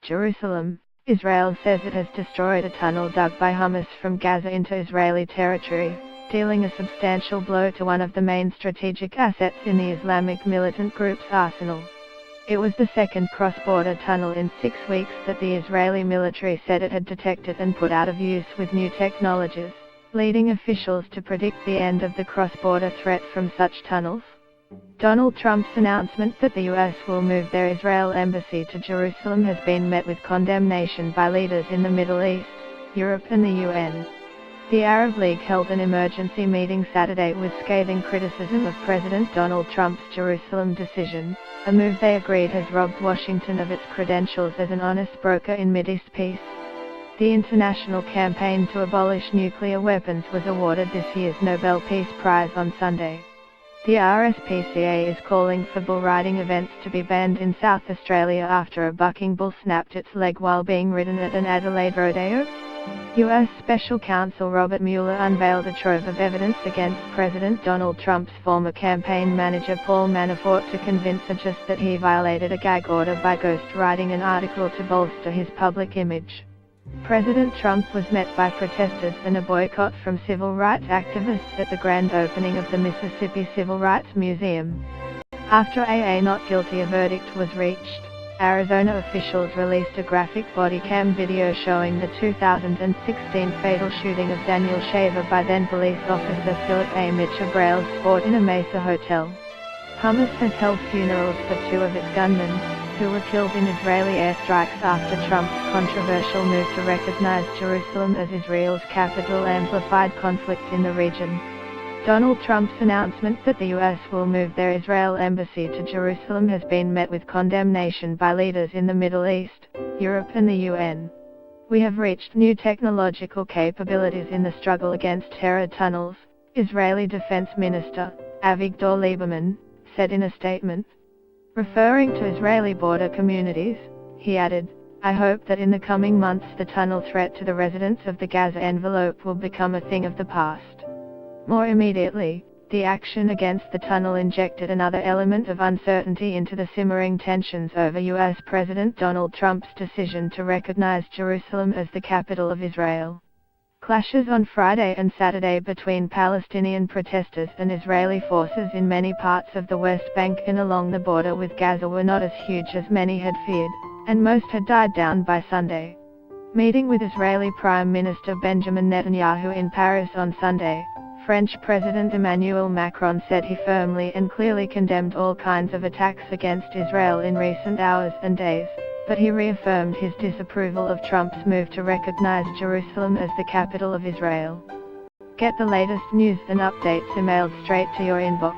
Jerusalem, Israel says it has destroyed a tunnel dug by Hamas from Gaza into Israeli territory, dealing a substantial blow to one of the main strategic assets in the Islamic militant group's arsenal. It was the second cross-border tunnel in 6 weeks that the Israeli military said it had detected and put out of use with new technologies, leading officials to predict the end of the cross-border threat from such tunnels. Donald Trump's announcement that the US will move their Israel embassy to Jerusalem has been met with condemnation by leaders in the Middle East, Europe and the UN. The Arab League held an emergency meeting Saturday with scathing criticism of President Donald Trump's Jerusalem decision, a move they agreed has robbed Washington of its credentials as an honest broker in Mideast peace. The International Campaign to Abolish Nuclear Weapons was awarded this year's Nobel Peace Prize on Sunday. The RSPCA is calling for bull riding events to be banned in South Australia after a bucking bull snapped its leg while being ridden at an Adelaide rodeo. US Special Counsel Robert Mueller unveiled a trove of evidence against President Donald Trump's former campaign manager Paul Manafort to convince a judge that he violated a gag order by ghostwriting an article to bolster his public image. President Trump was met by protesters and a boycott from civil rights activists at the grand opening of the Mississippi Civil Rights Museum. After a not guilty verdict was reached, Arizona officials released a graphic body cam video showing the 2016 fatal shooting of Daniel Shaver by then police officer Philip A. Mitchell Braille's Sport in a Mesa hotel. Hamas has held funerals for 2 of its gunmen, who were killed in Israeli airstrikes after Trump's controversial move to recognize Jerusalem as Israel's capital amplified conflict in the region. Donald Trump's announcement that the US will move their Israel embassy to Jerusalem has been met with condemnation by leaders in the Middle East, Europe and the UN. We have reached new technological capabilities in the struggle against terror tunnels, Israeli Defense Minister, Avigdor Lieberman, said in a statement. Referring to Israeli border communities, he added, "I hope that in the coming months the tunnel threat to the residents of the Gaza envelope will become a thing of the past." More immediately, the action against the tunnel injected another element of uncertainty into the simmering tensions over US President Donald Trump's decision to recognize Jerusalem as the capital of Israel. Clashes on Friday and Saturday between Palestinian protesters and Israeli forces in many parts of the West Bank and along the border with Gaza were not as huge as many had feared, and most had died down by Sunday. Meeting with Israeli Prime Minister Benjamin Netanyahu in Paris on Sunday, French President Emmanuel Macron said he firmly and clearly condemned all kinds of attacks against Israel in recent hours and days, but he reaffirmed his disapproval of Trump's move to recognize Jerusalem as the capital of Israel. Get the latest news and updates emailed straight to your inbox.